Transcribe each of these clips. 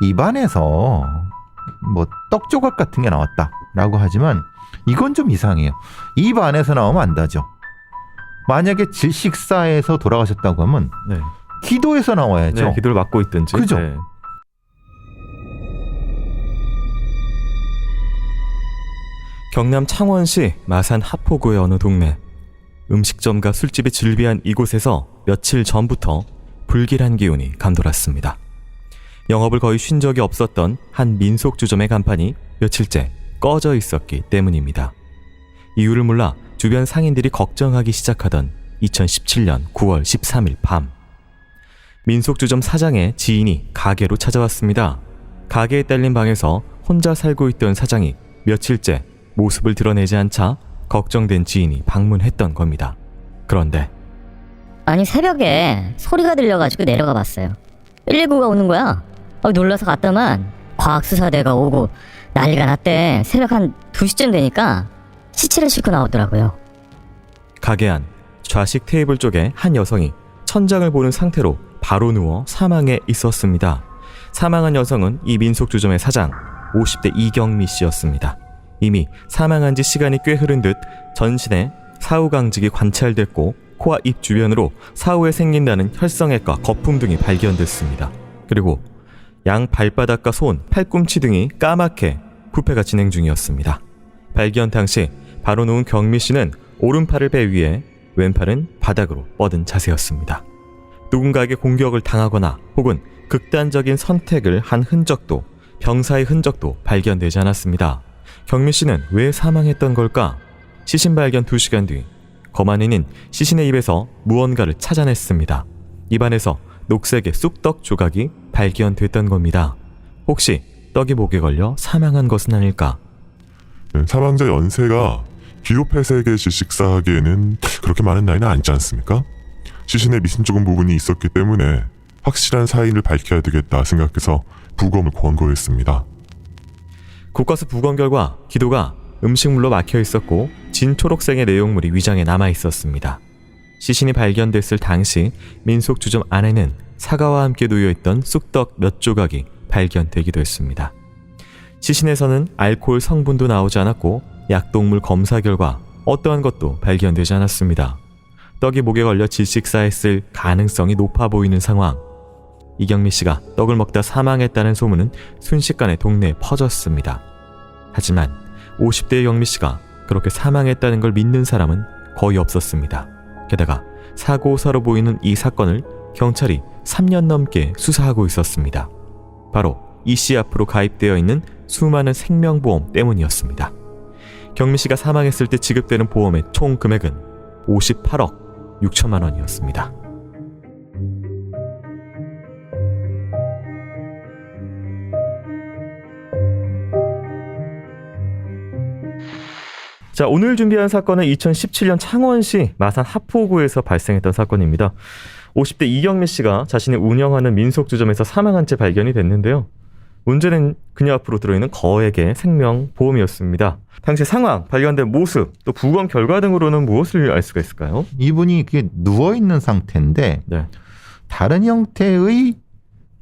입안에서 뭐 떡 조각 같은 게 나왔다라고 하지만 이건 좀 이상해요. 입 안에서 나오면 안 다죠. 만약에 질식사에서 돌아가셨다고 하면 네. 기도에서 나와야죠. 네, 기도를 맡고 있든지. 그죠? 네. 경남 창원시 마산 하포구의 어느 동네. 음식점과 술집이 즐비한 이곳에서 며칠 전부터 불길한 기운이 감돌았습니다. 영업을 거의 쉰 적이 없었던 한 민속주점의 간판이 며칠째 꺼져 있었기 때문입니다. 이유를 몰라 주변 상인들이 걱정하기 시작하던 2017년 9월 13일 밤, 민속주점 사장의 지인이 가게로 찾아왔습니다. 가게에 딸린 방에서 혼자 살고 있던 사장이 며칠째 모습을 드러내지 않자 걱정된 지인이 방문했던 겁니다. 그런데 아니 새벽에 소리가 들려가지고 내려가 봤어요. 119가 오는 거야. 놀라서 갔더만 과학수사대가 오고 난리가 났대. 새벽 한 2시쯤 되니까 시체를 싣고 나오더라고요. 가게 안 좌식 테이블 쪽에 한 여성이 천장을 보는 상태로 바로 누워 사망해 있었습니다. 사망한 여성은 이 민속주점의 사장 50대 이경미 씨였습니다. 이미 사망한 지 시간이 꽤 흐른 듯 전신에 사후강직이 관찰됐고 코와 입 주변으로 사후에 생긴다는 혈성액과 거품 등이 발견됐습니다. 그리고 양 발바닥과 손, 팔꿈치 등이 까맣게 부패가 진행 중이었습니다. 발견 당시 바로 누운 경미 씨는 오른팔을 배 위에 왼팔은 바닥으로 뻗은 자세였습니다. 누군가에게 공격을 당하거나 혹은 극단적인 선택을 한 흔적도, 병사의 흔적도 발견되지 않았습니다. 경미 씨는 왜 사망했던 걸까? 시신 발견 2시간 뒤 거만이는 시신의 입에서 무언가를 찾아냈습니다. 입안에서 녹색의 쑥떡 조각이 발견됐던 겁니다. 혹시 떡이 목에 걸려 사망한 것은 아닐까? 사망자 연세가 기호폐색의 질식사하기에는 그렇게 많은 나이는 아니지 않습니까? 시신에 미심 적은 부분이 있었기 때문에 확실한 사인을 밝혀야 되겠다 생각해서 부검을 권고했습니다. 국과수 부검 결과 기도가 음식물로 막혀 있었고 진 초록색의 내용물이 위장에 남아 있었습니다. 시신이 발견됐을 당시 민속주점 안에는 사과와 함께 놓여있던 쑥떡 몇 조각이 발견되기도 했습니다. 시신에서는 알코올 성분도 나오지 않았고 약동물 검사 결과 어떠한 것도 발견되지 않았습니다. 떡이 목에 걸려 질식사했을 가능성이 높아 보이는 상황. 이경미 씨가 떡을 먹다 사망했다는 소문은 순식간에 동네에 퍼졌습니다. 하지만 50대의 경미 씨가 그렇게 사망했다는 걸 믿는 사람은 거의 없었습니다. 게다가 사고사로 보이는 이 사건을 경찰이 3년 넘게 수사하고 있었습니다. 바로 이 씨 앞으로 가입되어 있는 수많은 생명보험 때문이었습니다. 경미 씨가 사망했을 때 지급되는 보험의 총 금액은 58억 6천만 원이었습니다. 자, 오늘 준비한 사건은 2017년 창원시 마산 하포구에서 발생했던 사건입니다. 50대 이경미 씨가 자신이 운영하는 민속주점에서 사망한 채 발견이 됐는데요. 문제는 그녀 앞으로 들어있는 거액의 생명보험이었습니다. 당시 상황, 발견된 모습, 또 부검 결과 등으로는 무엇을 알 수가 있을까요? 이분이 그게 누워있는 상태인데 네. 다른 형태의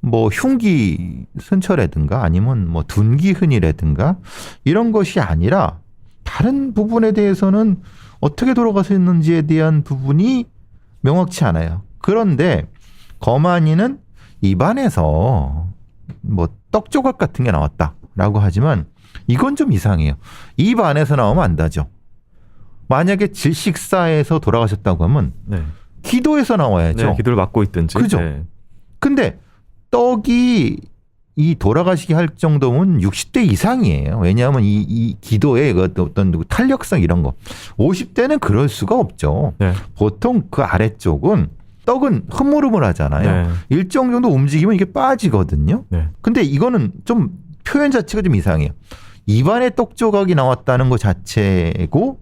뭐 흉기 선처라든가 아니면 뭐 둔기 흔이라든가 이런 것이 아니라 다른 부분에 대해서는 어떻게 돌아가셨는지에 대한 부분이 명확치 않아요. 그런데 거만이는 입안에서 뭐 떡 조각 같은 게 나왔다라고 하지만 이건 좀 이상해요. 입 안에서 나오면 안 다죠. 만약에 질식사에서 돌아가셨다고 하면 네. 기도에서 나와야죠. 네, 기도를 맡고 있든지. 그죠? 네. 근데 떡이 이 돌아가시게 할 정도면 60대 이상이에요. 왜냐하면 이 기도의 어떤 탄력성 이런 거. 50대는 그럴 수가 없죠. 네. 보통 그 아래쪽은 떡은 흐물흐물하잖아요. 네. 일정 정도 움직이면 이게 빠지거든요. 네. 근데 이거는 좀 표현 자체가 좀 이상해요. 입안에 떡 조각이 나왔다는 것 자체고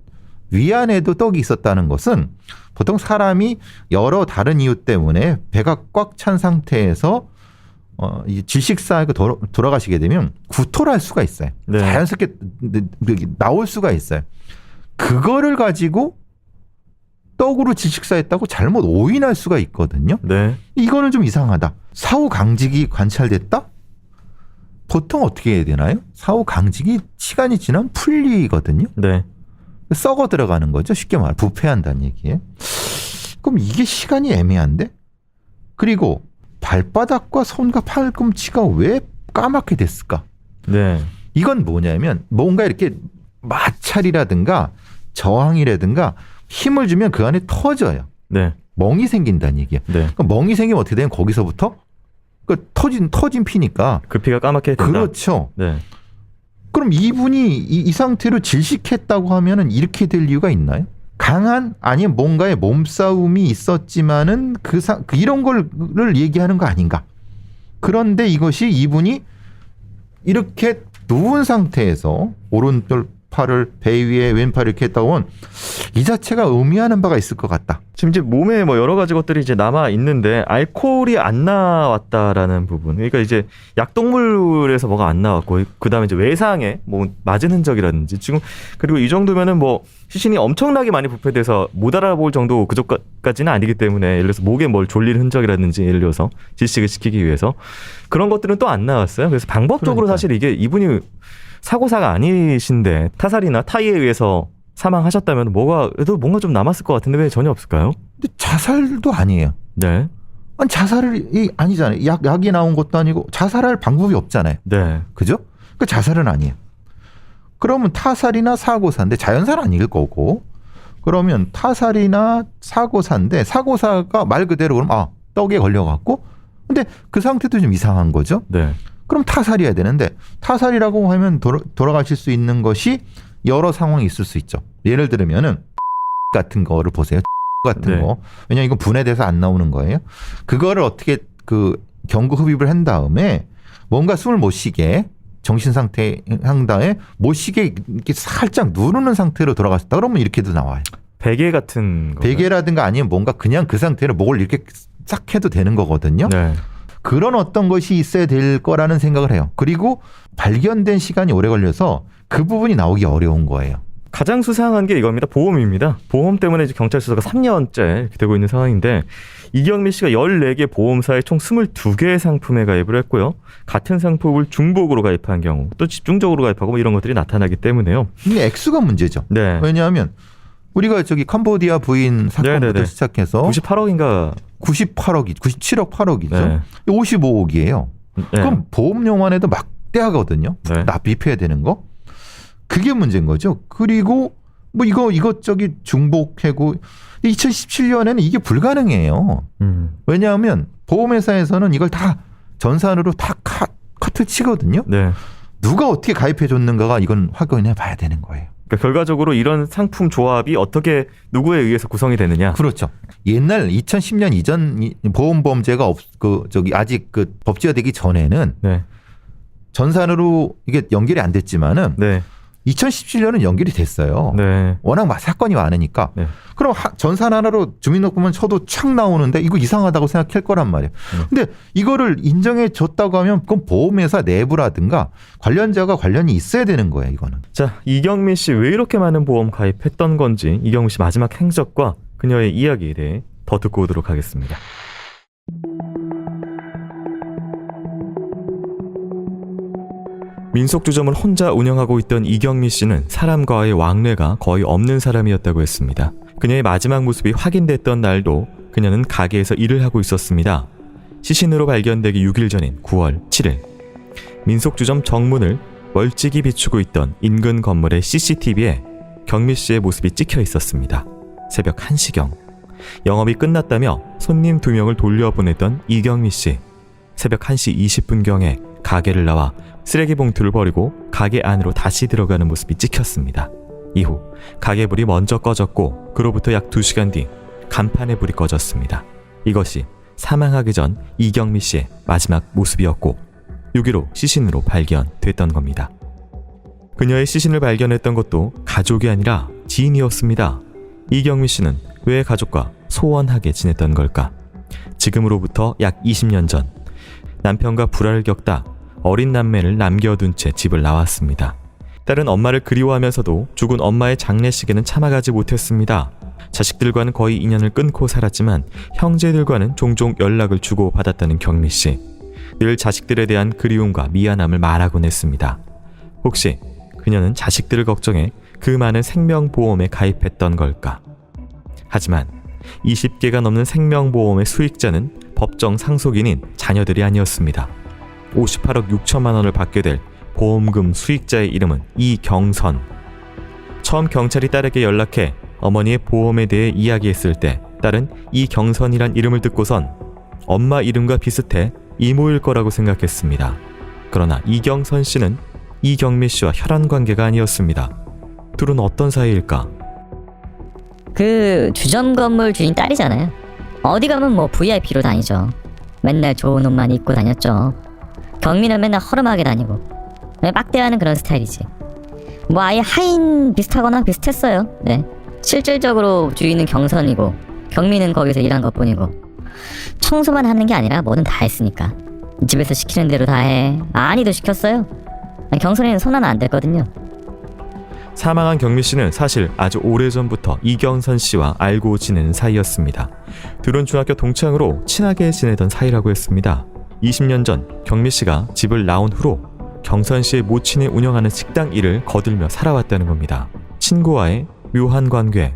위안에도 떡이 있었다는 것은 보통 사람이 여러 다른 이유 때문에 배가 꽉 찬 상태에서 이 질식사하고 돌아가시게 되면 구토를 할 수가 있어요. 네. 자연스럽게 나올 수가 있어요. 그거를 가지고 떡으로 질식사했다고 잘못 오인할 수가 있거든요. 네. 이거는 좀 이상하다. 사후 강직이 관찰됐다? 보통 어떻게 해야 되나요? 사후 강직이 시간이 지나면 풀리거든요. 네. 썩어 들어가는 거죠. 쉽게 말해 부패한다는 얘기예요. 그럼 이게 시간이 애매한데? 그리고 발바닥과 손과 팔꿈치가 왜 까맣게 됐을까? 네. 이건 뭐냐면 뭔가 이렇게 마찰이라든가 저항이라든가 힘을 주면 그 안에 터져요. 네. 멍이 생긴다는 얘기예요. 네. 그럼 멍이 생기면 어떻게 되면 거기서부터 그 터진 피니까. 그 피가 까맣게 된다. 그렇죠. 네. 그럼 이분이 이 상태로 질식했다고 하면은 이렇게 될 이유가 있나요? 강한 아니면 뭔가의 몸싸움이 있었지만은 이런 거를 얘기하는 거 아닌가? 그런데 이것이 이분이 이렇게 누운 상태에서 오른쪽 팔을 배 위에 왼팔을 이렇게 했다고 하면 이 자체가 의미하는 바가 있을 것 같다. 지금 이제 몸에 뭐 여러 가지 것들이 이제 남아 있는데 알코올이 안 나왔다라는 부분. 그러니까 이제 약동물에서 뭐가 안 나왔고 그다음에 이제 외상에 뭐 맞은 흔적이라든지 지금 그리고 이 정도면은 뭐 시신이 엄청나게 많이 부패돼서 못 알아볼 정도 그쪽까지는 아니기 때문에 예를 들어서 목에 뭘 졸린 흔적이라든지 예를 들어서 질식을 시키기 위해서 그런 것들은 또 안 나왔어요. 그래서 방법적으로 그러니까요. 사실 이게 이분이 사고사가 아니신데 타살이나 타이에 의해서 사망하셨다면 그래도 뭔가 좀 남았을 것 같은데 왜 전혀 없을까요? 근데 자살도 아니에요. 네. 아니 자살이 아니잖아요. 약이 나온 것도 아니고 자살할 방법이 없잖아요. 네. 그죠? 그 자살은 아니에요. 그러면 타살이나 사고사인데 자연사는 아닐 거고 그러면 타살이나 사고사인데 사고사가 말 그대로 그럼 떡에 걸려갖고 근데 그 상태도 좀 이상한 거죠. 네. 그럼 타살이어야 되는데 타살이라고 하면 돌아가실 수 있는 것이 여러 상황이 있을 수 있죠. 예를 들면은 같은 거를 보세요. 같은 네. 거. 왜냐면 이건 분해돼서 안 나오는 거예요. 그거를 어떻게 그 경구 흡입을 한 다음에 뭔가 숨을 못 쉬게 정신 상태 한 다음에 못 쉬게 이렇게 살짝 누르는 상태로 돌아갔다. 그러면 이렇게도 나와요. 베개 같은 거. 베개라든가 아니면 뭔가 그냥 그 상태로 목을 이렇게 싹 해도 되는 거거든요. 네. 그런 어떤 것이 있어야 될 거라는 생각을 해요. 그리고 발견된 시간이 오래 걸려서 그 부분이 나오기 어려운 거예요. 가장 수상한 게 이겁니다. 보험입니다. 보험 때문에 이제 경찰 수사가 3년째 이렇게 되고 있는 상황인데 이경미 씨가 14개 보험사에 총 22개의 상품에 가입을 했고요. 같은 상품을 중복으로 가입한 경우 또 집중적으로 가입하고 뭐 이런 것들이 나타나기 때문에요. 근데 액수가 문제죠. 네. 왜냐하면 우리가 저기 캄보디아 부인 사건부터 네네네. 시작해서 98억인가 98억이 97억 8억이죠. 네. 55억이에요. 네. 그럼 보험료만해도 막대하거든요. 네. 납입해야 되는 거. 그게 문제인 거죠. 그리고 뭐 이것저것 중복하고 2017년에는 이게 불가능해요. 왜냐하면 보험회사에서는 이걸 다 전산으로 다 커트 치거든요. 네. 누가 어떻게 가입해 줬는가가 이건 확인해 봐야 되는 거예요. 그러니까 결과적으로 이런 상품 조합이 어떻게 누구에 의해서 구성이 되느냐. 그렇죠. 옛날 2010년 이전 보험범죄가 아직 그 법제화되기 전에는 네. 전산으로 이게 연결이 안 됐지만은 네. 2017년은 연결이 됐어요. 네. 워낙 사건이 많으니까. 네. 그럼 전산 하나로 주민등록부만 쳐도 착 나오는데 이거 이상하다고 생각할 거란 말이에요. 근데 이거를 인정해 줬다고 하면 그건 보험회사 내부라든가 관련자가 관련이 있어야 되는 거예요, 이거는. 자, 이경미 씨 왜 이렇게 많은 보험 가입했던 건지 이경미 씨 마지막 행적과 그녀의 이야기에 대해 더 듣고 오도록 하겠습니다. 민속주점을 혼자 운영하고 있던 이경미 씨는 사람과의 왕래가 거의 없는 사람이었다고 했습니다. 그녀의 마지막 모습이 확인됐던 날도 그녀는 가게에서 일을 하고 있었습니다. 시신으로 발견되기 6일 전인 9월 7일 민속주점 정문을 멀찍이 비추고 있던 인근 건물의 CCTV에 경미 씨의 모습이 찍혀 있었습니다. 새벽 1시경 영업이 끝났다며 손님 2명을 돌려보냈던 이경미 씨. 새벽 1시 20분경에 가게를 나와 쓰레기 봉투를 버리고 가게 안으로 다시 들어가는 모습이 찍혔습니다. 이후 가게 불이 먼저 꺼졌고 그로부터 약 2시간 뒤 간판의 불이 꺼졌습니다. 이것이 사망하기 전 이경미 씨의 마지막 모습이었고 6.15 시신으로 발견됐던 겁니다. 그녀의 시신을 발견했던 것도 가족이 아니라 지인이었습니다. 이경미 씨는 왜 가족과 소원하게 지냈던 걸까? 지금으로부터 약 20년 전 남편과 불화를 겪다 어린 남매를 남겨둔 채 집을 나왔습니다. 딸은 엄마를 그리워하면서도 죽은 엄마의 장례식에는 참아가지 못했습니다. 자식들과는 거의 인연을 끊고 살았지만 형제들과는 종종 연락을 주고받았다는 경미 씨. 늘 자식들에 대한 그리움과 미안함을 말하곤 했습니다. 혹시 그녀는 자식들을 걱정해 그 많은 생명보험에 가입했던 걸까? 하지만 20개가 넘는 생명보험의 수익자는 법정 상속인인 자녀들이 아니었습니다. 58억 6천만 원을 받게 될 보험금 수익자의 이름은 이경선. 처음 경찰이 딸에게 연락해 어머니의 보험에 대해 이야기했을 때 딸은 이경선이란 이름을 듣고선 엄마 이름과 비슷해 이모일 거라고 생각했습니다. 그러나 이경선 씨는 이경미 씨와 혈연 관계가 아니었습니다. 둘은 어떤 사이일까? 그 주점 건물 주인 딸이잖아요. 어디 가면 뭐 VIP로 다니죠. 맨날 좋은 옷만 입고 다녔죠. 경미는 맨날 허름하게 다니고 빡대하는 그런 스타일이지. 뭐 아예 하인 비슷하거나 비슷했어요. 네. 실질적으로 주인은 경선이고 경미는 거기서 일한 것뿐이고 청소만 하는 게 아니라 뭐든 다 했으니까 집에서 시키는 대로 다 해. 아니도 시켰어요. 경선이는 손 하나 안 댔거든요. 사망한 경미 씨는 사실 아주 오래전부터 이경선 씨와 알고 지내는 사이였습니다. 둘은 중학교 동창으로 친하게 지내던 사이라고 했습니다. 20년 전 경미 씨가 집을 나온 후로 경선 씨의 모친이 운영하는 식당 일을 거들며 살아왔다는 겁니다. 친구와의 묘한 관계.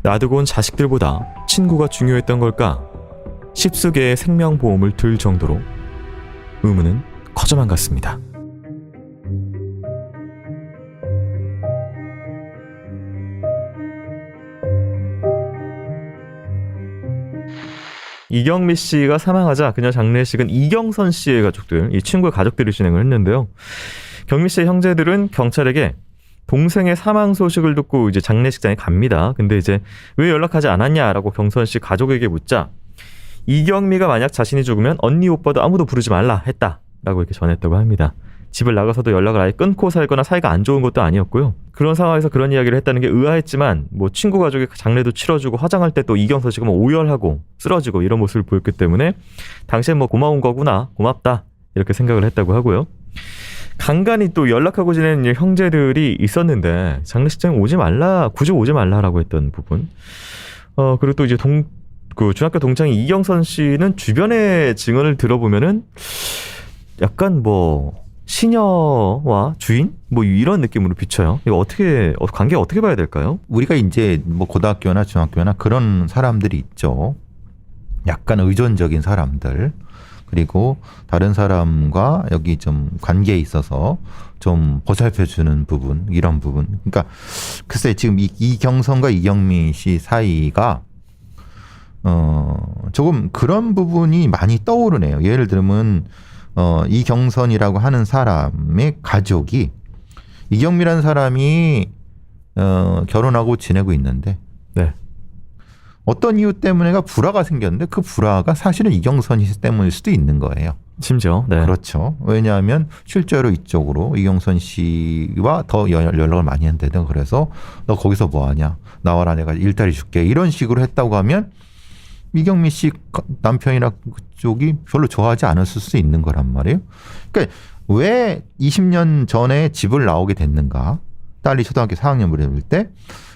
놔두고 온 자식들보다 친구가 중요했던 걸까? 십수개의 생명보험을 들 정도로 의문은 커져만 갔습니다. 이경미 씨가 사망하자 그녀 장례식은 이경선 씨의 가족들, 이 친구의 가족들이 진행을 했는데요. 경미 씨의 형제들은 경찰에게 동생의 사망 소식을 듣고 이제 장례식장에 갑니다. 근데 이제 왜 연락하지 않았냐라고 경선 씨 가족에게 묻자 이경미가 만약 자신이 죽으면 언니 오빠도 아무도 부르지 말라 했다라고 이렇게 전했다고 합니다. 집을 나가서도 연락을 아예 끊고 살거나 사이가 안 좋은 것도 아니었고요. 그런 상황에서 그런 이야기를 했다는 게 의아했지만 뭐 친구 가족이 장례도 치러주고 화장할 때 또 이경선 씨가 뭐 오열하고 쓰러지고 이런 모습을 보였기 때문에 당시엔 뭐 고마운 거구나, 고맙다 이렇게 생각을 했다고 하고요. 간간히 또 연락하고 지내는 형제들이 있었는데 장례식장에 오지 말라, 굳이 오지 말라라고 했던 부분. 그리고 또 이제 그 중학교 동창인 이경선 씨는 주변의 증언을 들어보면은 약간 뭐 시녀와 주인 뭐 이런 느낌으로 비춰요. 이거 어떻게 관계 어떻게 봐야 될까요? 우리가 이제 뭐 고등학교나 중학교나 그런 사람들이 있죠. 약간 의존적인 사람들. 그리고 다른 사람과 여기 좀 관계에 있어서 좀 보살펴주는 부분, 이런 부분. 그러니까 글쎄 지금 이경선과 이경미 씨 사이가 조금 그런 부분이 많이 떠오르네요. 예를 들면 이경선이라고 하는 사람의 가족이 이경미라는 사람이 결혼하고 지내고 있는데 네. 어떤 이유 때문에가 불화가 생겼는데 그 불화가 사실은 이경선이 때문일 수도 있는 거예요. 심지어 네. 그렇죠. 왜냐하면 실제로 이쪽으로 이경선 씨와 더 연락을 많이 한다든 그래서 너 거기서 뭐하냐 나와라 내가 일자리 줄게 이런 식으로 했다고 하면 이경미 씨 남편이나 그쪽이 별로 좋아하지 않았을 수 있는 거란 말이에요. 그러니까 왜 20년 전에 집을 나오게 됐는가? 딸이 초등학교 4학년을 될 때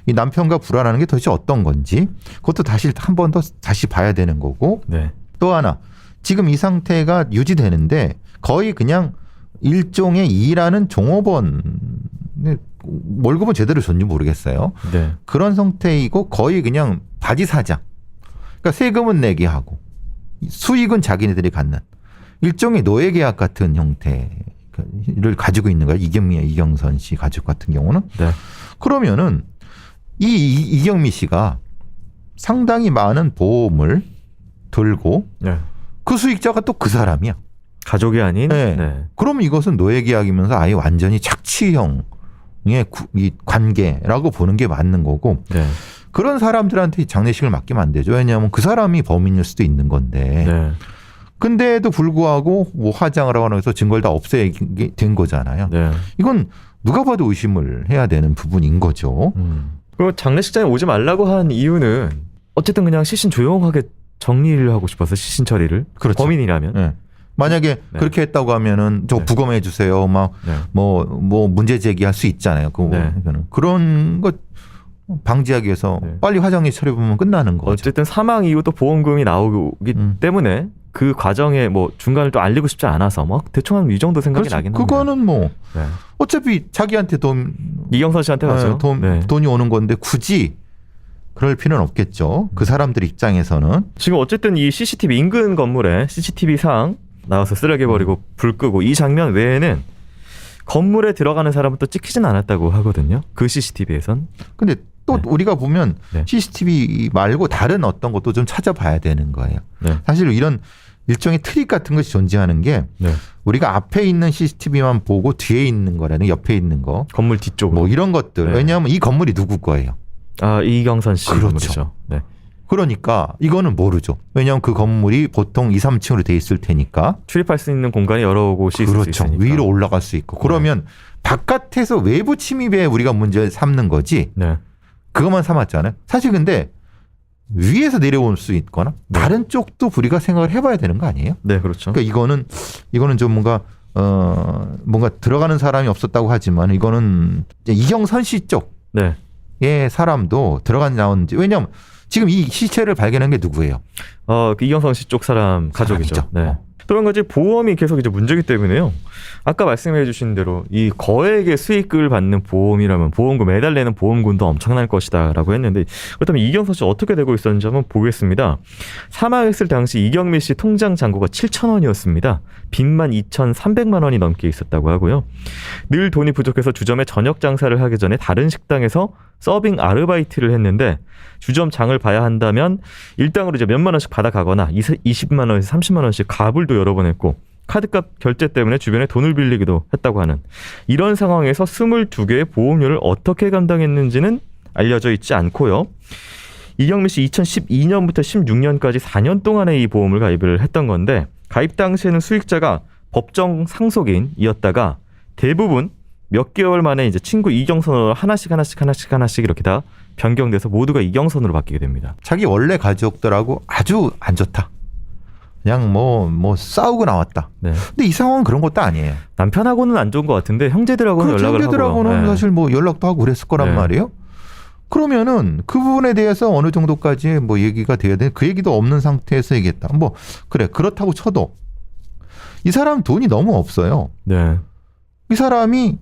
이 남편과 불화라는 게 도대체 어떤 건지 그것도 다시 한 번 더 다시 봐야 되는 거고 네. 또 하나 지금 이 상태가 유지되는데 거의 그냥 일종의 일하는 종업원 월급은 제대로 줬는지 모르겠어요. 네. 그런 상태이고 거의 그냥 바지 사장. 그러니까 세금은 내게 하고 수익은 자기네들이 갖는 일종의 노예 계약 같은 형태를 가지고 있는 거예요. 이경선 씨 가족 같은 경우는. 네. 그러면은 이경미 씨가 상당히 많은 보험을 들고 네. 그 수익자가 또 그 사람이야. 가족이 아닌. 네. 네. 그럼 이것은 노예 계약이면서 아예 완전히 착취형의 이 관계라고 보는 게 맞는 거고. 네. 그런 사람들한테 장례식을 맡기면 안 되죠. 왜냐하면 그 사람이 범인일 수도 있는 건데. 네. 근데도 불구하고 뭐 화장을 하거나 해서 증거를 다 없애게 된 거잖아요. 네. 이건 누가 봐도 의심을 해야 되는 부분인 거죠. 그리고 장례식장에 오지 말라고 한 이유는 어쨌든 그냥 시신 조용하게 정리를 하고 싶어서 시신 처리를. 그렇죠. 범인이라면. 네. 만약에 네. 그렇게 했다고 하면은 저 네. 부검해 주세요. 막 뭐 네. 문제 제기할 수 있잖아요. 네. 그런 것 방지하기 위해서 네. 빨리 화장실 처리보면 끝나는 거죠. 어쨌든 사망 이후 또 보험금이 나오기 때문에 그 과정에 뭐 중간을 또 알리고 싶지 않아서 뭐 대충 한 이 정도 생각이 그렇죠. 나긴 합니다. 그거는 뭐 네. 어차피 자기한테 이경선 씨한테 가죠. 네. 돈이 오는 건데 굳이 그럴 필요는 없겠죠. 그 사람들 입장에서는. 지금 어쨌든 이 CCTV 인근 건물에 CCTV 상 나와서 쓰레기 버리고 불 끄고 이 장면 외에는 건물에 들어가는 사람은 또 찍히진 않았다고 하거든요. 그 CCTV에선. 근데 또 네. 우리가 보면 네. CCTV 말고 다른 어떤 것도 좀 찾아봐야 되는 거예요. 네. 사실 이런 일종의 트릭 같은 것이 존재하는 게 네. 우리가 앞에 있는 CCTV만 보고 뒤에 있는 거라는 옆에 있는 거. 건물 뒤쪽으로. 뭐 이런 것들. 네. 왜냐하면 이 건물이 누구 거예요. 아, 이경선 씨 그렇죠. 건물이죠. 네. 그러니까 이거는 모르죠. 왜냐하면 그 건물이 보통 2, 3층으로 돼 있을 테니까. 출입할 수 있는 공간이 여러 곳이 있을 수 그렇죠. 있으니까. 위로 올라갈 수 있고. 그러면 바깥에서 외부 침입에 우리가 문제 삼는 거지. 네. 그것만 삼았잖아요. 사실 근데 위에서 내려올 수 있거나 네. 다른 쪽도 우리가 생각을 해봐야 되는 거 아니에요? 네, 그렇죠. 그러니까 이거는 좀 뭔가 들어가는 사람이 없었다고 하지만 이거는 이제 이경선 씨 쪽의 네. 사람도 들어갔는지 왜냐하면 지금 이 시체를 발견한 게 누구예요? 그 이경선 씨 쪽 사람 가족이죠. 사람이죠. 네. 어. 또 한 가지 보험이 계속 이제 문제기 때문에요. 아까 말씀해 주신 대로 이 거액의 수익을 받는 보험이라면 보험금 매달 내는 보험금도 엄청날 것이다라고 했는데 그렇다면 이경선 씨 어떻게 되고 있었는지 한번 보겠습니다. 사망했을 당시 이경미 씨 통장 잔고가 7,000원이었습니다. 빚만 2,300만 원이 넘게 있었다고 하고요. 늘 돈이 부족해서 주점에 저녁 장사를 하기 전에 다른 식당에서 서빙 아르바이트를 했는데 주점 장을 봐야 한다면 일당으로 이제 몇만 원씩 받아가거나 20만 원에서 30만 원씩 가불도 여러 번 했고 카드값 결제 때문에 주변에 돈을 빌리기도 했다고 하는 이런 상황에서 22개의 보험료를 어떻게 감당했는지는 알려져 있지 않고요. 이경미 씨 2012년부터 16년까지 4년 동안에 이 보험을 가입을 했던 건데 가입 당시에는 수익자가 법정 상속인이었다가 대부분 몇 개월 만에 이제 친구 이경선으로 하나씩 이렇게 다 변경돼서 모두가 이경선으로 바뀌게 됩니다. 자기 원래 가족들하고 아주 안 좋다. 그냥 뭐 싸우고 나왔다. 네. 근데 이 상황은 그런 것도 아니에요. 남편하고는 안 좋은 것 같은데 형제들하고는 그렇죠. 연락을 형제들하고는 하고요. 네. 사실 뭐 연락도 하고 그랬을 거란 네. 말이에요. 그러면은 그 부분에 대해서 어느 정도까지 뭐 얘기가 돼야 돼. 그 얘기도 없는 상태에서 얘기했다. 뭐 그래 그렇다고 쳐도 이 사람 돈이 너무 없어요. 네. 이 사람이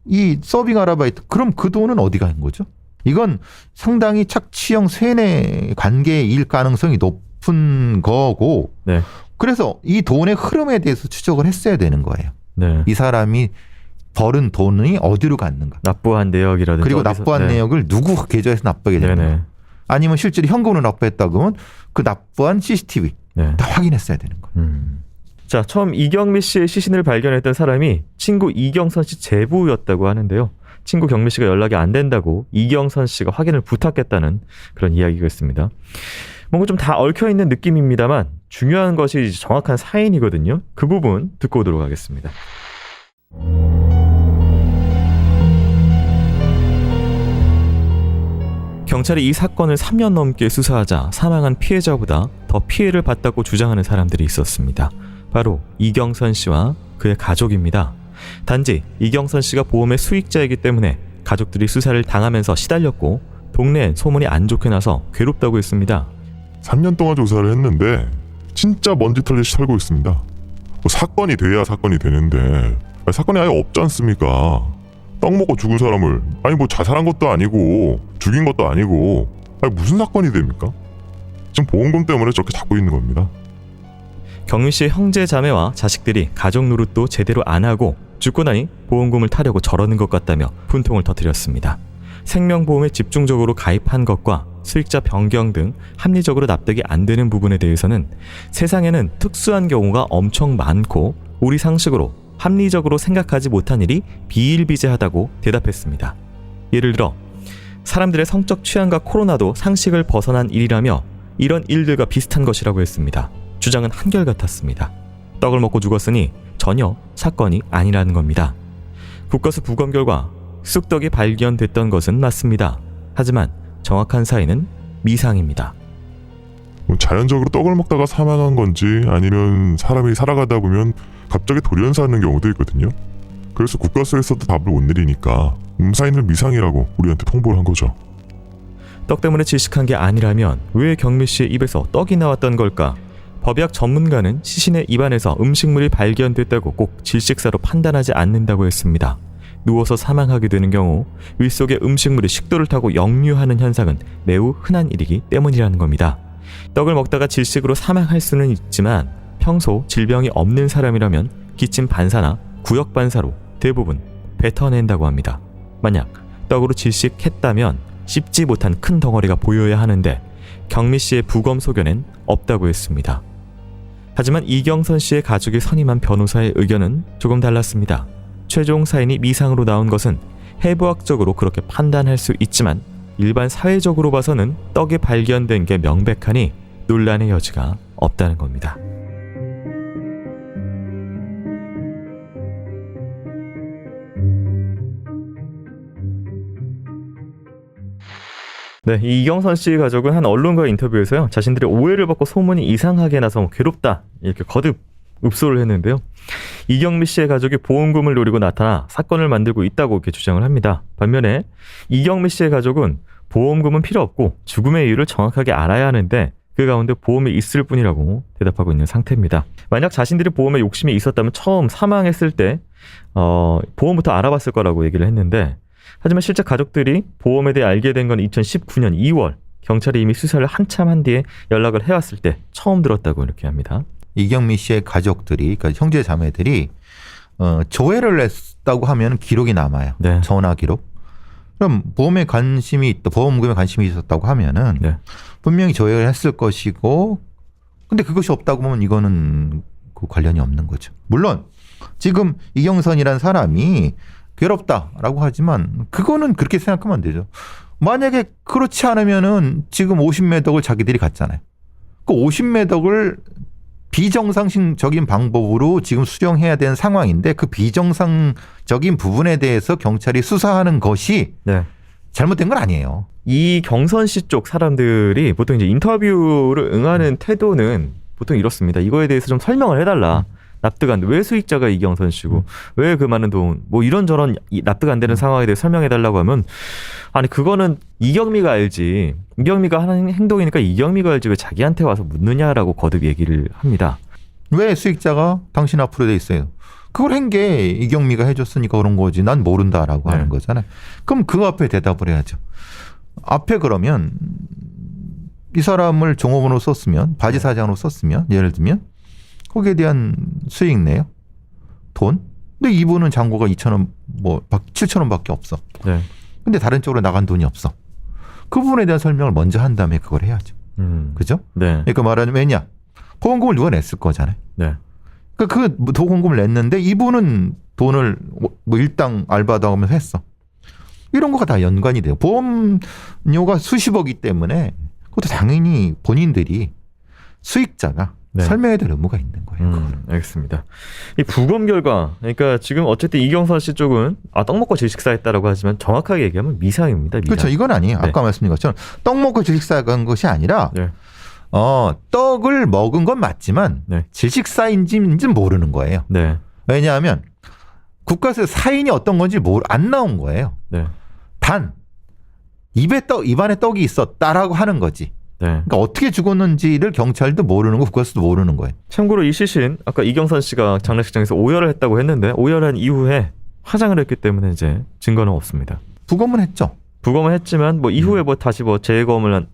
이 서빙 아르바이트 그럼 그 돈은 어디 간 거죠? 이건 상당히 착취형 세뇌 관계일 가능성이 높은 거고 네. 그래서 이 돈의 흐름에 대해서 추적을 했어야 되는 거예요. 네. 이 사람이 벌은 돈이 어디로 갔는가. 납부한 내역이라든지 그리고 어디서- 납부한 네. 내역을 누구 계좌에서 납부하게 되는가. 네네. 아니면 실제로 현금으로 납부했다 그러면 그 납부한 CCTV 네. 다 확인했어야 되는 거예요. 자, 처음 이경미 씨의 시신을 발견했던 사람이 친구 이경선 씨 제부였다고 하는데요. 친구 경미 씨가 연락이 안 된다고 이경선 씨가 확인을 부탁했다는 그런 이야기가 있습니다. 뭔가 좀 다 얽혀있는 느낌입니다만 중요한 것이 정확한 사인이거든요. 그 부분 듣고 오도록 하겠습니다. 경찰이 이 사건을 3년 넘게 수사하자 사망한 피해자보다 더 피해를 봤다고 주장하는 사람들이 있었습니다. 바로 이경선 씨와 그의 가족입니다. 단지 이경선 씨가 보험의 수익자이기 때문에 가족들이 수사를 당하면서 시달렸고 동네엔 소문이 안 좋게 나서 괴롭다고 했습니다. 3년 동안 조사를 했는데 진짜 먼지털듯이 털고 있습니다. 뭐 사건이 돼야 사건이 되는데 사건이 아예 없지 않습니까? 떡 먹고 죽은 사람을 뭐 자살한 것도 아니고 죽인 것도 아니고 무슨 사건이 됩니까? 지금 보험금 때문에 저렇게 잡고 있는 겁니다. 경미 씨의 형제 자매와 자식들이 가족 노릇도 제대로 안 하고 죽고 나니 보험금을 타려고 저러는 것 같다며 분통을 터뜨렸습니다. 생명보험에 집중적으로 가입한 것과 수익자 변경 등 합리적으로 납득이 안 되는 부분에 대해서는 세상에는 특수한 경우가 엄청 많고 우리 상식으로 합리적으로 생각하지 못한 일이 비일비재하다고 대답했습니다. 예를 들어 사람들의 성적 취향과 코로나도 상식을 벗어난 일이라며 이런 일들과 비슷한 것이라고 했습니다. 주장은 한결같았습니다. 떡을 먹고 죽었으니 전혀 사건이 아니라는 겁니다. 국과수 부검 결과 쑥떡이 발견됐던 것은 맞습니다. 하지만 정확한 사인은 미상입니다. 자연적으로 떡을 먹다가 사망한 건지 아니면 사람이 살아가다 보면 갑자기 돌연사하는 경우도 있거든요. 그래서 국과수에서도 답을 못 내리니까 사인을 미상이라고 우리한테 통보를 한 거죠. 떡 때문에 질식한 게 아니라면 왜 경미 씨의 입에서 떡이 나왔던 걸까? 법의학 전문가는 시신의 입안에서 음식물이 발견됐다고 꼭 질식사로 판단하지 않는다고 했습니다. 누워서 사망하게 되는 경우 윗속의 음식물이 식도를 타고 역류하는 현상은 매우 흔한 일이기 때문이라는 겁니다. 떡을 먹다가 질식으로 사망할 수는 있지만 평소 질병이 없는 사람이라면 기침 반사나 구역 반사로 대부분 뱉어낸다고 합니다. 만약 떡으로 질식했다면 씹지 못한 큰 덩어리가 보여야 하는데 경미 씨의 부검 소견엔 없다고 했습니다. 하지만 이경선 씨의 가족이 선임한 변호사의 의견은 조금 달랐습니다. 최종 사인이 미상으로 나온 것은 해부학적으로 그렇게 판단할 수 있지만 일반 사회적으로 봐서는 떡이 발견된 게 명백하니 논란의 여지가 없다는 겁니다. 네, 이 이경선 씨 가족은 한 언론과 인터뷰에서요, 자신들의 오해를 받고 소문이 이상하게 나서 괴롭다 이렇게 거듭 읍소를 했는데요. 이경미 씨의 가족이 보험금을 노리고 나타나 사건을 만들고 있다고 이렇게 주장을 합니다. 반면에 이경미 씨의 가족은 보험금은 필요 없고 죽음의 이유를 정확하게 알아야 하는데 그 가운데 보험이 있을 뿐이라고 대답하고 있는 상태입니다. 만약 자신들이 보험에 욕심이 있었다면 처음 사망했을 때 보험부터 알아봤을 거라고 얘기를 했는데, 하지만 실제 가족들이 보험에 대해 알게 된 건 2019년 2월 경찰이 이미 수사를 한참 한 뒤에 연락을 해왔을 때 처음 들었다고 이렇게 합니다. 이경미 씨의 가족들이, 그러니까 형제 자매들이 조회를 냈다고 하면 기록이 남아요. 네. 전화 기록. 그럼 보험에 관심이 있다, 보험금에 관심이 있었다고 하면은 네. 분명히 조회를 했을 것이고, 근데 그것이 없다고 보면 이거는 그 관련이 없는 거죠. 물론 지금 이경선이라는 사람이 괴롭다라고 하지만 그거는 그렇게 생각하면 안 되죠. 만약에 그렇지 않으면은 지금 50매덕을 자기들이 갔잖아요. 그 50매덕을 비정상적인 방법으로 지금 수령해야 되는 상황인데 그 비정상적인 부분에 대해서 경찰이 수사하는 것이 네. 잘못된 건 아니에요. 이 경선 씨 쪽 사람들이 보통 이제 인터뷰를 응하는 태도는 보통 이렇습니다. 이거에 대해서 좀 설명을 해달라. 납득 안 돼. 왜 수익자가 이경선 씨고 왜 그 많은 돈, 뭐 이런저런 납득 안 되는 상황에 대해 설명해달라고 하면, 아니 그거는 이경미가 알지. 이경미가 하는 행동이니까 이경미가 알지 왜 자기한테 와서 묻느냐라고 거듭 얘기를 합니다. 왜 수익자가 당신 앞으로 돼 있어요? 그걸 한 게 이경미가 해줬으니까 그런 거지. 난 모른다라고 네. 하는 거잖아요. 그럼 그 앞에 대답을 해야죠. 앞에 그러면 이 사람을 종업원으로 썼으면, 바지 사장으로 썼으면, 예를 들면 거기에 대한 수익 내요? 돈? 근데 이분은 잔고가 2,000원, 7,000원밖에 없어. 네. 근데 다른 쪽으로 나간 돈이 없어. 그 부분에 대한 설명을 먼저 한 다음에 그걸 해야죠. 그죠? 네. 그러니까 말하자면 왜냐? 보험금을 누가 냈을 거잖아요. 네. 그 보험금을 냈는데 이분은 돈을 뭐 일당 알바도 하면서 했어. 이런 거가 다 연관이 돼요. 보험료가 수십억이기 때문에 그것도 당연히 본인들이 수익자가 네. 설명해야 될 의무가 있는 거예요. 알겠습니다. 이 부검 결과, 그러니까 지금 어쨌든 이경선 씨 쪽은 떡 먹고 질식사했다라고 하지만 정확하게 얘기하면 미상입니다. 미상. 그렇죠. 이건 아니에요. 네. 아까 말씀드린 것처럼 떡 먹고 질식사한 것이 아니라 네. 떡을 먹은 건 맞지만 네. 질식사인지는 모르는 거예요. 네. 왜냐하면 국가에서 사인이 어떤 건지 안 나온 거예요. 네. 단 입안에 떡이 있었다라고 하는 거지. 네. 그러니까 어떻게 죽었는지를 경찰도 모르는 거, 국가에서도 모르는 거예요. 참고로 이 시신 아까 이경선 씨가 장례식장에서 오열을 했다고 했는데 오열한 이후에 화장을 했기 때문에 이제 증거는 없습니다. 부검은 했죠. 부검을 했지만 뭐 이후에 뭐 다시 뭐 재검을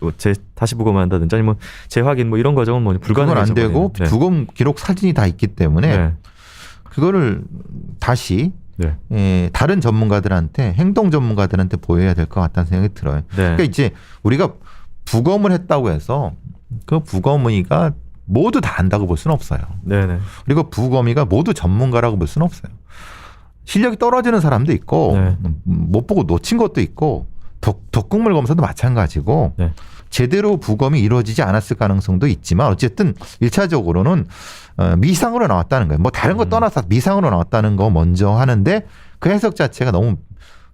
다시 부검을 한다든지 아니면 재확인 뭐 이런 과정은 뭐 그건 불가능해서 안 되고 네. 부검 기록 사진이 다 있기 때문에 네. 그거를 다시 네. 다른 전문가들한테, 행동 전문가들한테 보여야 될 것 같다는 생각이 들어요. 네. 그러니까 이제 우리가 부검을 했다고 해서 그 부검의가 모두 다 안다고 볼 수는 없어요. 네네. 그리고 부검의가 모두 전문가라고 볼 수는 없어요. 실력이 떨어지는 사람도 있고 네. 못 보고 놓친 것도 있고 덕국물 검사도 마찬가지고 네. 제대로 부검이 이루어지지 않았을 가능성도 있지만 어쨌든 1차적으로는 미상으로 나왔다는 거예요. 뭐 다른 거 떠나서 미상으로 나왔다는 거 먼저 하는데 그 해석 자체가 너무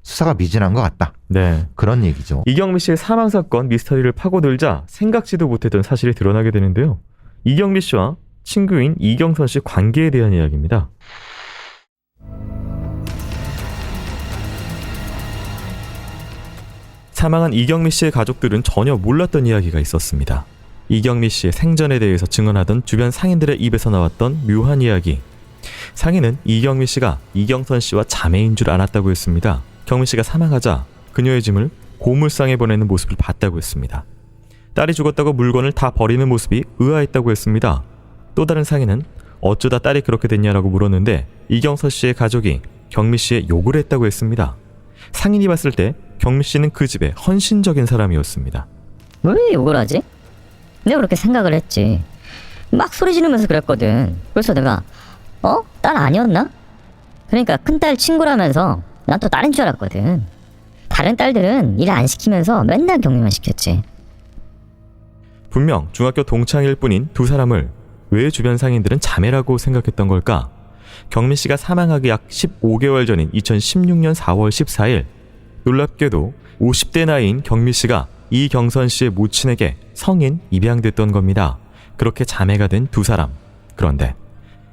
수사가 미진한 것 같다. 네. 그런 얘기죠. 이경미 씨의 사망 사건 미스터리를 파고들자 생각지도 못했던 사실이 드러나게 되는데요. 이경미 씨와 친구인 이경선 씨 관계에 대한 이야기입니다. 사망한 이경미 씨의 가족들은 전혀 몰랐던 이야기가 있었습니다. 이경미 씨의 생전에 대해서 증언하던 주변 상인들의 입에서 나왔던 묘한 이야기. 상인은 이경미 씨가 이경선 씨와 자매인 줄 알았다고 했습니다. 경미 씨가 사망하자 그녀의 짐을 고물상에 보내는 모습을 봤다고 했습니다. 딸이 죽었다고 물건을 다 버리는 모습이 의아했다고 했습니다. 또 다른 상인은 어쩌다 딸이 그렇게 됐냐라고 물었는데 이경선 씨의 가족이 경미 씨의 욕을 했다고 했습니다. 상인이 봤을 때 경미 씨는 그 집의 헌신적인 사람이었습니다. 왜 욕을 하지? 내가 그렇게 생각을 했지. 막 소리 지르면서 그랬거든. 그래서 내가 딸 아니었나? 그러니까 큰딸 친구라면서 난 또 딸인 줄 알았거든. 다른 딸들은 일 안 시키면서 맨날 격리만 시켰지. 분명 중학교 동창일 뿐인 두 사람을 왜 주변 상인들은 자매라고 생각했던 걸까? 경미 씨가 사망하기 약 15개월 전인 2016년 4월 14일 놀랍게도 50대 나이인 경미 씨가 이경선 씨의 모친에게 성인 입양됐던 겁니다. 그렇게 자매가 된 두 사람. 그런데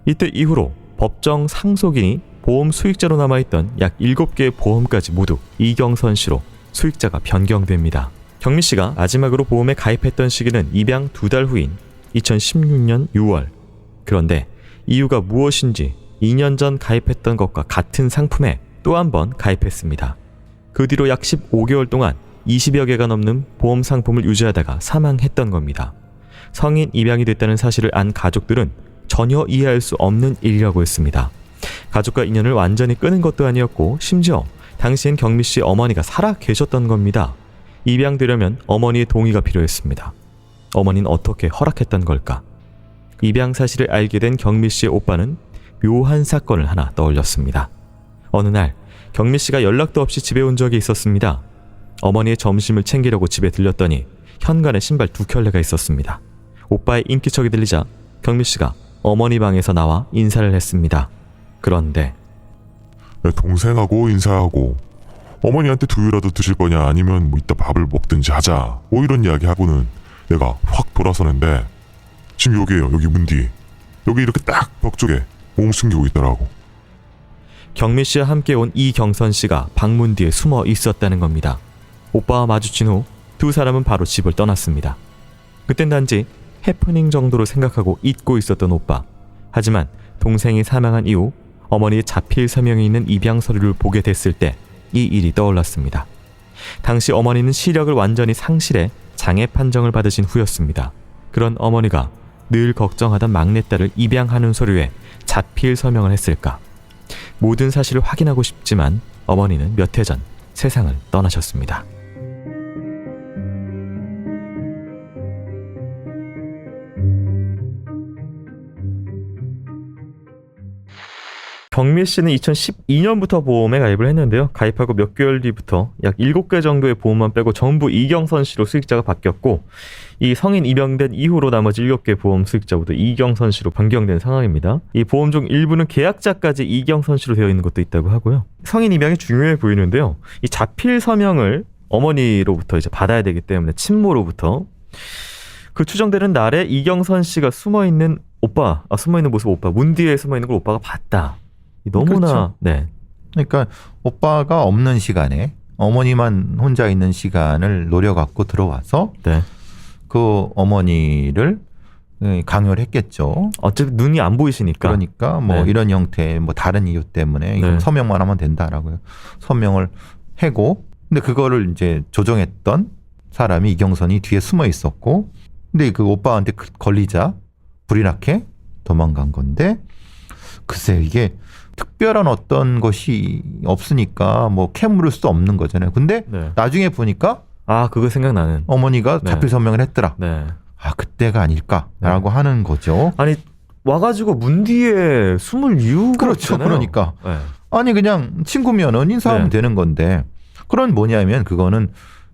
이때 이후로 법정 상속인이 보험 수익자로 남아있던 약 7개의 보험까지 모두 이경선 씨로 수익자가 변경됩니다. 경미 씨가 마지막으로 보험에 가입했던 시기는 입양 2달 후인 2016년 6월. 그런데 이유가 무엇인지 2년 전 가입했던 것과 같은 상품에 또 한 번 가입했습니다. 그 뒤로 약 15개월 동안 20여 개가 넘는 보험 상품을 유지하다가 사망했던 겁니다. 성인 입양이 됐다는 사실을 안 가족들은 전혀 이해할 수 없는 일이라고 했습니다. 가족과 인연을 완전히 끊은 것도 아니었고 심지어 당시엔 경미 씨 어머니가 살아 계셨던 겁니다. 입양되려면 어머니의 동의가 필요했습니다. 어머니는 어떻게 허락했던 걸까? 입양 사실을 알게 된 경미 씨의 오빠는 묘한 사건을 하나 떠올렸습니다. 어느 날 경미 씨가 연락도 없이 집에 온 적이 있었습니다. 어머니의 점심을 챙기려고 집에 들렸더니 현관에 신발 2켤레가 있었습니다. 오빠의 인기척이 들리자 경미 씨가 어머니 방에서 나와 인사를 했습니다. 그런데 동생하고 인사하고 어머니한테 두유라도 드실 거냐 아니면 뭐 이따 밥을 먹든지 하자 뭐 이런 이야기 하고는 내가 확 돌아서는데 지금 여기에요. 여기 문 뒤. 여기 이렇게 딱 벽 쪽에 몸 숨기고 있더라고. 경미 씨와 함께 온 이경선 씨가 방문 뒤에 숨어 있었다는 겁니다. 오빠와 마주친 후 두 사람은 바로 집을 떠났습니다. 그땐 단지 해프닝 정도로 생각하고 잊고 있었던 오빠. 하지만 동생이 사망한 이후 어머니의 자필 서명이 있는 입양 서류를 보게 됐을 때 이 일이 떠올랐습니다. 당시 어머니는 시력을 완전히 상실해 장애 판정을 받으신 후였습니다. 그런 어머니가 늘 걱정하던 막내딸을 입양하는 서류에 자필 서명을 했을까? 모든 사실을 확인하고 싶지만 어머니는 몇 해 전 세상을 떠나셨습니다. 경미 씨는 2012년부터 보험에 가입을 했는데요. 가입하고 몇 개월 뒤부터 약 7개 정도의 보험만 빼고 전부 이경선 씨로 수익자가 바뀌었고 이 성인 입양된 이후로 나머지 7개 보험 수익자부터 이경선 씨로 변경된 상황입니다. 이 보험 중 일부는 계약자까지 이경선 씨로 되어 있는 것도 있다고 하고요. 성인 입양이 중요해 보이는데요. 이 자필 서명을 어머니로부터 이제 받아야 되기 때문에 친모로부터 그 추정되는 날에 이경선 씨가 숨어있는 모습 오빠 문 뒤에 숨어있는 걸 오빠가 봤다. 너무나 그렇죠. 네. 그러니까 오빠가 없는 시간에 어머니만 혼자 있는 시간을 노려갖고 들어와서 네. 그 어머니를 강요를 했겠죠. 어차피 눈이 안 보이시니까. 그러니까 뭐 네. 이런 형태 뭐 다른 이유 때문에 이건 네. 서명만 하면 된다라고요. 서명을 하고 근데 그거를 이제 조정했던 사람이 이경선이 뒤에 숨어 있었고 근데 그 오빠한테 걸리자 불이 나게 도망간 건데 글쎄 이게 특별한 어떤 것이 없으니까 뭐 캐물을 수도 없는 거잖아요. 근데 네. 나중에 보니까 그거 생각나는. 어머니가 네. 자필 서명을 했더라. 네. 그때가 아닐까라고 하는 거죠. 아니 와가지고 문 뒤에 숨을 이유가 그렇죠. 없잖아요. 그러니까 네. 아니 그냥 친구면은 인사하면 네. 되는 건데 그건 뭐냐면 그거는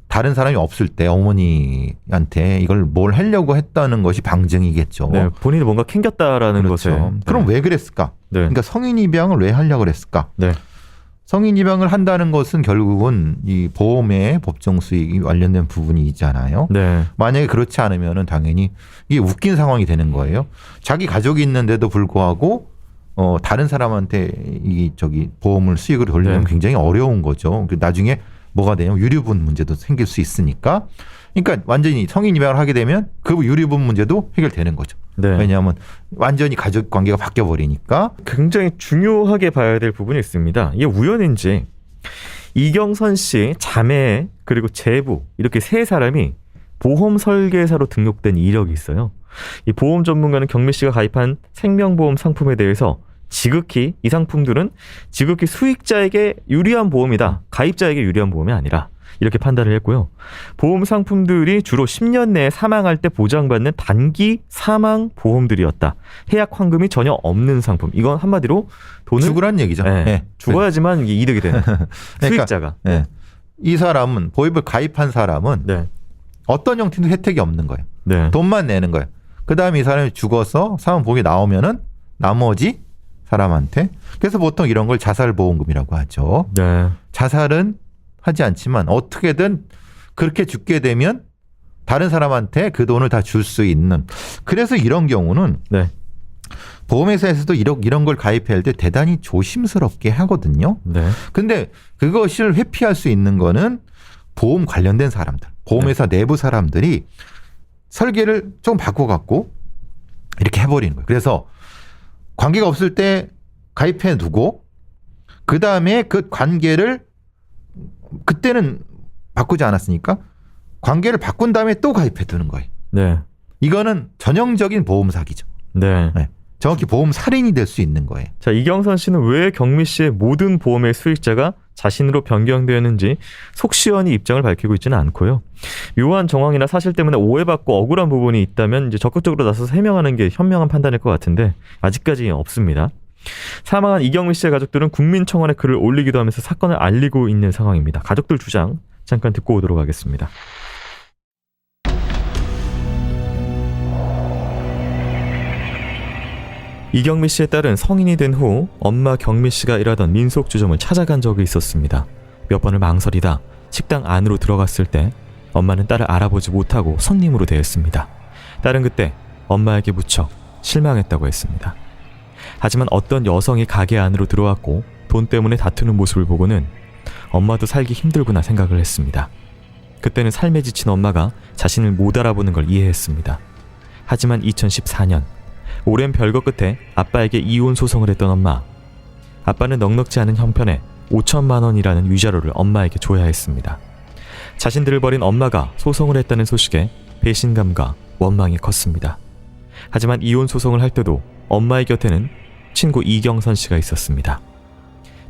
다른 사람이 없을 때 어머니한테 이걸 뭘 하려고 했다는 것이 방증이겠죠. 네, 본인이 뭔가 캥겼다라는 그렇죠. 것에. 그럼 네. 왜 그랬을까? 네. 그러니까 성인 입양을 왜 하려고 그랬을까? 네. 성인 입양을 한다는 것은 결국은 이 보험의 법정 수익이 관련된 부분이 있잖아요. 네. 만약에 그렇지 않으면은 당연히 이게 웃긴 상황이 되는 거예요. 자기 가족이 있는데도 불구하고 다른 사람한테 보험을 수익을 돌리면 네. 굉장히 어려운 거죠. 나중에 뭐가 되냐면 유류분 문제도 생길 수 있으니까 그러니까 완전히 성인 입양을 하게 되면 그 유류분 문제도 해결되는 거죠. 네. 왜냐하면 완전히 가족 관계가 바뀌어 버리니까. 굉장히 중요하게 봐야 될 부분이 있습니다. 이게 우연인지 이경선 씨 자매 그리고 제부 이렇게 세 사람이 보험 설계사로 등록된 이력이 있어요. 이 보험 전문가는 경미 씨가 가입한 생명보험 상품에 대해서 지극히 이 상품들은 지극히 수익자에게 유리한 보험이다. 가입자에게 유리한 보험이 아니라 이렇게 판단을 했고요. 보험 상품들이 주로 10년 내에 사망할 때 보장받는 단기 사망 보험들이었다. 해약 환급이 전혀 없는 상품. 이건 한마디로 돈을 죽으란 얘기죠. 네, 네. 죽어야지만 이게 이득이 되는 수익자가. 네. 이 사람은 보험을 가입한 사람은 네. 어떤 형태도 혜택이 없는 거예요. 네. 돈만 내는 거예요. 그다음에 이 사람이 죽어서 사망보험이 나오면은 나머지 사람한테 그래서 보통 이런 걸 자살보험금이라고 하죠. 네. 자살은 하지 않지만 어떻게든 그렇게 죽게 되면 다른 사람한테 그 돈을 다 줄 수 있는 그래서 이런 경우는 네. 보험회사에서도 이런 걸 가입할 때 대단히 조심스럽게 하거든요. 네. 근데 그것을 회피할 수 있는 거는 보험 관련된 사람들, 보험회사 내부 사람들이 설계를 좀 바꿔갖고 이렇게 해버리는 거예요. 그래서 관계가 없을 때 가입해 두고 그 다음에 그 관계를 그때는 바꾸지 않았으니까 관계를 바꾼 다음에 또 가입해 두는 거예요. 네. 이거는 전형적인 보험 사기죠. 네. 네. 정확히 보험 살인이 될 수 있는 거예요. 자, 이경선 씨는 왜 경미 씨의 모든 보험의 수익자가 자신으로 변경되었는지 속 시원히 입장을 밝히고 있지는 않고요. 묘한 정황이나 사실 때문에 오해받고 억울한 부분이 있다면 이제 적극적으로 나서서 해명하는 게 현명한 판단일 것 같은데 아직까지 없습니다. 사망한 이경미 씨의 가족들은 국민청원에 글을 올리기도 하면서 사건을 알리고 있는 상황입니다. 가족들 주장 잠깐 듣고 오도록 하겠습니다. 이경미 씨의 딸은 성인이 된 후 엄마 경미 씨가 일하던 민속주점을 찾아간 적이 있었습니다. 몇 번을 망설이다 식당 안으로 들어갔을 때 엄마는 딸을 알아보지 못하고 손님으로 대했습니다. 딸은 그때 엄마에게 무척 실망했다고 했습니다. 하지만 어떤 여성이 가게 안으로 들어왔고 돈 때문에 다투는 모습을 보고는 엄마도 살기 힘들구나 생각을 했습니다. 그때는 삶에 지친 엄마가 자신을 못 알아보는 걸 이해했습니다. 하지만 2014년 오랜 별거 끝에 아빠에게 이혼 소송을 했던 엄마. 아빠는 넉넉지 않은 형편에 5천만 원이라는 위자료를 엄마에게 줘야 했습니다. 자신들을 버린 엄마가 소송을 했다는 소식에 배신감과 원망이 컸습니다. 하지만 이혼 소송을 할 때도 엄마의 곁에는 친구 이경선 씨가 있었습니다.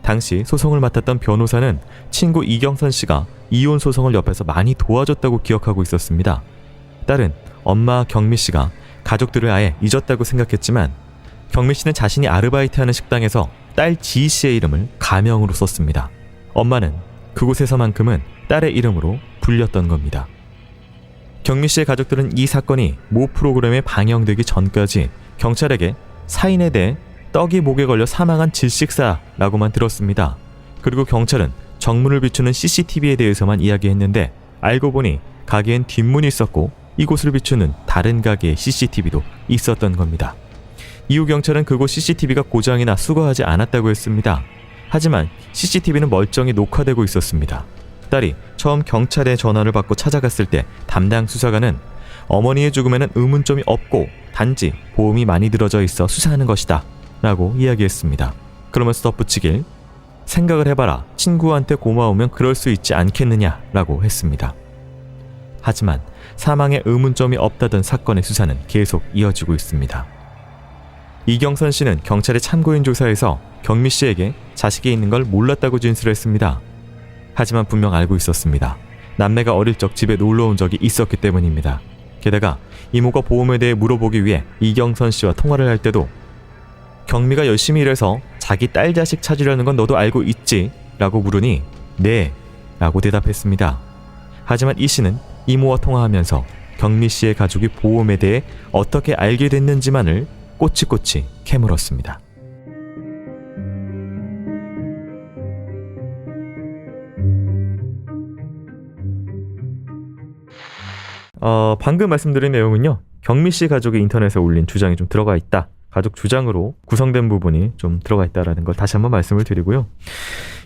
당시 소송을 맡았던 변호사는 친구 이경선 씨가 이혼 소송을 옆에서 많이 도와줬다고 기억하고 있었습니다. 딸은 엄마 경미 씨가 가족들을 아예 잊었다고 생각했지만 경미 씨는 자신이 아르바이트하는 식당에서 딸 지희 씨의 이름을 가명으로 썼습니다. 엄마는 그곳에서만큼은 딸의 이름으로 불렸던 겁니다. 경미 씨의 가족들은 이 사건이 모 프로그램에 방영되기 전까지 경찰에게 사인에 대해 떡이 목에 걸려 사망한 질식사라고만 들었습니다. 그리고 경찰은 정문을 비추는 CCTV에 대해서만 이야기했는데 알고 보니 가게엔 뒷문이 있었고 이곳을 비추는 다른 가게의 CCTV도 있었던 겁니다. 이후 경찰은 그곳 CCTV가 고장이나 수거하지 않았다고 했습니다. 하지만 CCTV는 멀쩡히 녹화되고 있었습니다. 딸이 처음 경찰의 전화를 받고 찾아갔을 때 담당 수사관은 어머니의 죽음에는 의문점이 없고 단지 보험이 많이 들어져 있어 수사하는 것이다 라고 이야기했습니다. 그러면서 덧붙이길 생각을 해봐라. 친구한테 고마우면 그럴 수 있지 않겠느냐 라고 했습니다. 하지만 사망에 의문점이 없다던 사건의 수사는 계속 이어지고 있습니다. 이경선 씨는 경찰의 참고인 조사에서 경미 씨에게 자식이 있는 걸 몰랐다고 진술했습니다. 하지만 분명 알고 있었습니다. 남매가 어릴 적 집에 놀러 온 적이 있었기 때문입니다. 게다가 이모가 보험에 대해 물어보기 위해 이경선 씨와 통화를 할 때도 경미가 열심히 일해서 자기 딸 자식 찾으려는 건 너도 알고 있지? 라고 물으니 네 라고 대답했습니다. 하지만 이 씨는 이모와 통화하면서 경미 씨의 가족이 보험에 대해 어떻게 알게 됐는지만을 꼬치꼬치 캐물었습니다. 방금 말씀드린 내용은요, 경미 씨 가족이 인터넷에 올린 주장이 좀 들어가 있다. 가족 주장으로 구성된 부분이 좀 들어가 있다라는 걸 다시 한번 말씀을 드리고요.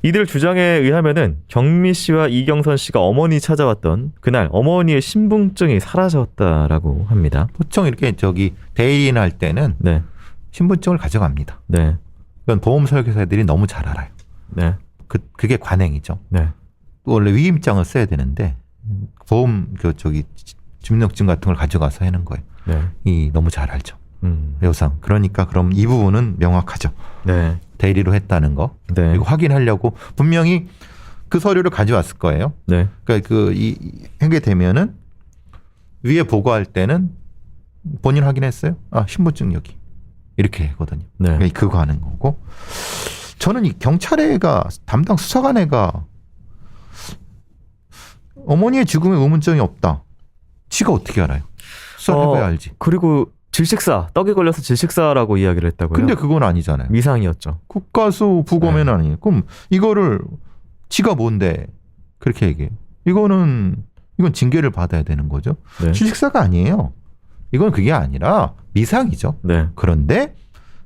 이들 주장에 의하면은 경미 씨와 이경선 씨가 어머니 찾아왔던 그날 어머니의 신분증이 사라졌다라고 합니다. 보통 이렇게 대리인 할 때는 네, 신분증을 가져갑니다. 네, 이건 보험 설계사들이 너무 잘 알아요. 네, 그게 관행이죠. 네, 원래 위임장을 써야 되는데 보험 주민등록증 같은 걸 가져가서 하는 거예요. 네, 이 너무 잘 알죠. 음, 여상. 그러니까 그럼 이 부분은 명확하죠. 네, 대리로 했다는 거. 네, 이거 확인하려고 분명히 그 서류를 가져왔을 거예요. 네, 그러니까 하게 되면은 위에 보고할 때는 본인 확인했어요. 아, 신분증 여기. 이렇게 하거든요. 네, 그러니까 그거 하는 거고. 저는 이 경찰애가 담당 수사관애가 어머니의 죽음에 의문점이 없다. 지가 어떻게 알아요? 수사해봐야 알지. 그리고 질식사, 떡이 걸려서 질식사라고 이야기를 했다고요. 근데 그건 아니잖아요. 미상이었죠. 국가수 부검에는 아니에요. 그럼 이거를 지가 뭔데 그렇게 얘기해요. 이건 징계를 받아야 되는 거죠. 네, 질식사가 아니에요. 이건 그게 아니라 미상이죠. 네, 그런데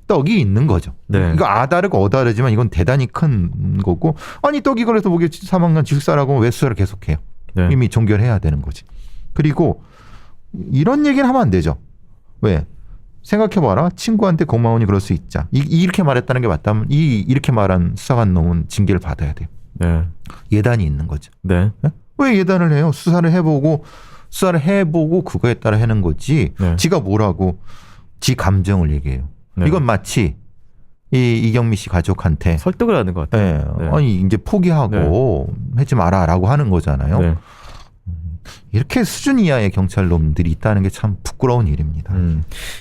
떡이 있는 거죠. 네, 이거 아다르고 어다르지만 이건 대단히 큰 거고, 아니 떡이 걸려서 목에 사망한 질식사라고 하면 왜 수사를 계속해요? 네, 이미 종결해야 되는 거지. 그리고 이런 얘기는 하면 안 되죠. 왜? 생각해봐라. 친구한테 고마우니 그럴 수 있자. 이렇게 말했다는 게 맞다면 이렇게 말한 수사관 놈은 징계를 받아야 돼요. 네, 예단이 있는 거죠. 네, 왜 예단을 해요? 수사를 해보고 그거에 따라 하는 거지. 네. 지가 뭐라고 지 감정을 얘기해요. 네. 이건 마치 이경미 씨 가족한테 설득을 하는 것 같아요. 네. 네. 아니 이제 포기하고 하지 마라라고 하는 거잖아요. 네. 이렇게 수준 이하의 경찰 놈들이 있다는 게 참 부끄러운 일입니다.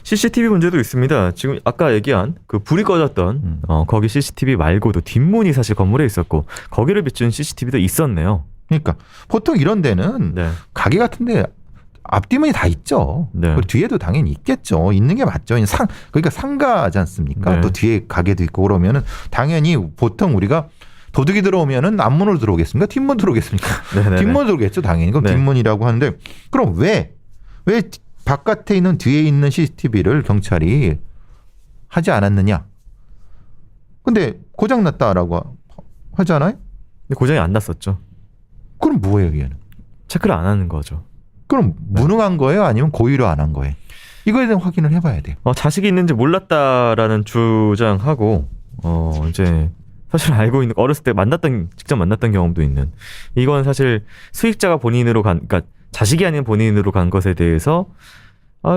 CCTV 문제도 있습니다. 지금 아까 얘기한 그 불이 꺼졌던 거기 CCTV 말고도 뒷문이 사실 건물에 있었고 거기를 비춘 CCTV도 있었네요. 그러니까 보통 이런 데는 네, 가게 같은데 앞뒤문이 다 있죠. 네. 그리고 뒤에도 당연히 있겠죠. 있는 게 맞죠. 그러니까 상가지 않습니까? 네. 또 뒤에 가게도 있고 그러면은 당연히 보통 우리가 도둑이 들어오면은 앞문으로 들어오겠습니까? 뒷문 들어오겠습니까? 네네네. 뒷문 들어오겠죠, 당연히. 그럼 네. 뒷문이라고 하는데 그럼 왜 바깥에 있는 뒤에 있는 CCTV를 경찰이 하지 않았느냐? 근데 고장 났다라고 하잖아요. 근데 고장이 안 났었죠. 그럼 뭐예요, 얘는? 체크를 안 하는 거죠. 그럼 무능한 거예요, 아니면 고의로 안 한 거예요? 이거에 대한 확인을 해봐야 돼요. 자식이 있는지 몰랐다라는 주장하고 이제 사실 알고 있는 어렸을 때 직접 만났던 경험도 있는 이건 사실 수익자가 본인으로 그러니까 자식이 아닌 본인으로 간 것에 대해서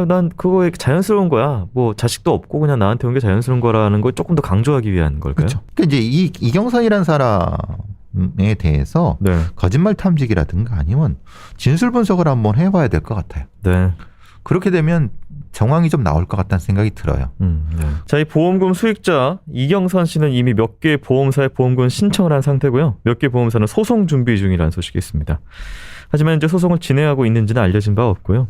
난 그거 자연스러운 거야. 뭐 자식도 없고 그냥 나한테 온 게 자연스러운 거라는 걸 조금 더 강조하기 위한 걸까요? 그렇죠. 그러니까 이제 이경선이라는 사람에 대해서 네, 거짓말 탐지기라든가 아니면 진술 분석을 한번 해봐야 될 것 같아요. 네. 그렇게 되면 정황이 좀 나올 것 같다는 생각이 들어요. 네. 자, 이 보험금 수익자 이경선 씨는 이미 몇 개 보험사에 보험금 신청을 한 상태고요. 몇 개 보험사는 소송 준비 중이라는 소식이 있습니다. 하지만 이제 소송을 진행하고 있는지는 알려진 바 없고요.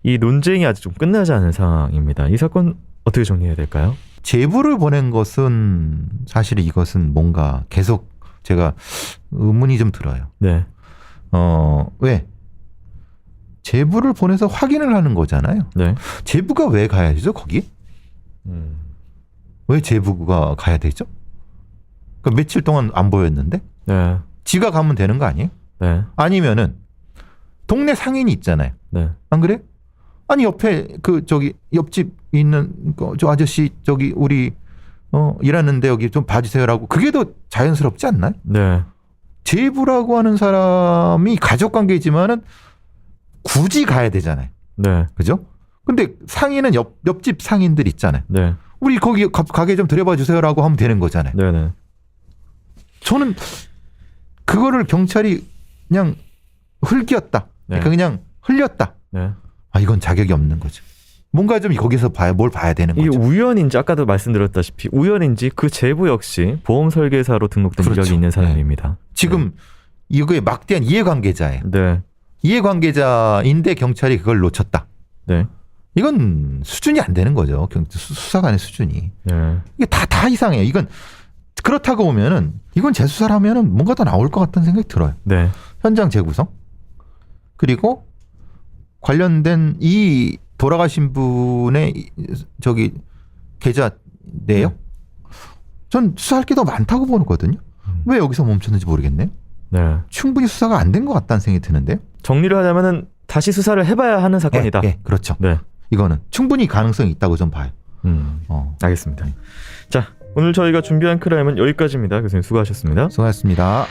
이 논쟁이 아직 좀 끝나지 않은 상황입니다. 이 사건 어떻게 정리해야 될까요? 제보를 보낸 것은 사실 이것은 뭔가 계속 제가 의문이 좀 들어요. 네, 왜? 제보를 보내서 확인을 하는 거잖아요. 네, 제보가 왜 가야 되죠, 거기? 왜 제보가 가야 되죠? 그러니까 며칠 동안 안 보였는데? 네, 지가 가면 되는 거 아니에요? 네, 아니면은 동네 상인이 있잖아요. 네, 안 그래? 아니 옆에 옆집 있는 저 아저씨 우리 일하는데 여기 좀 봐주세요라고 그게 더 자연스럽지 않나요? 네, 제부라고 하는 사람이 가족 관계지만은 굳이 가야 되잖아요. 네, 그죠? 근데 상인은 옆집 상인들 있잖아요. 네, 우리 거기 가게 좀 들여봐 주세요라고 하면 되는 거잖아요. 네, 네. 저는 그거를 경찰이 그냥 흘겼다. 네. 그러니까 그냥 흘렸다. 네. 이건 자격이 없는 거죠. 뭔가 좀 거기서 뭘 봐야 되는 이게 거죠. 우연인지 아까도 말씀드렸다시피 우연인지 그 제보 역시 보험 설계사로 등록된 그렇죠. 이력이 있는 사람입니다. 지금 이거에 막대한 이해관계자예요. 네, 이해관계자인데 경찰이 그걸 놓쳤다. 네, 이건 수준이 안 되는 거죠. 수사관의 수준이. 네, 이게 다 이상해요. 이건 그렇다고 보면은 이건 재수사를 하면은 뭔가 더 나올 것 같다는 생각이 들어요. 네, 현장 재구성 그리고 관련된 이 돌아가신 분의 계좌 내역 전 수사할 게 더 많다고 보거든요. 왜 여기서 멈췄는지 모르겠네. 네. 충분히 수사가 안 된 것 같다는 생각이 드는데. 정리를 하자면은 다시 수사를 해봐야 하는 사건이다. 예, 그렇죠. 네. 이거는 충분히 가능성이 있다고 좀 봐요. 알겠습니다. 자, 오늘 저희가 준비한 크라임은 여기까지입니다. 교수님 수고하셨습니다. 수고하셨습니다.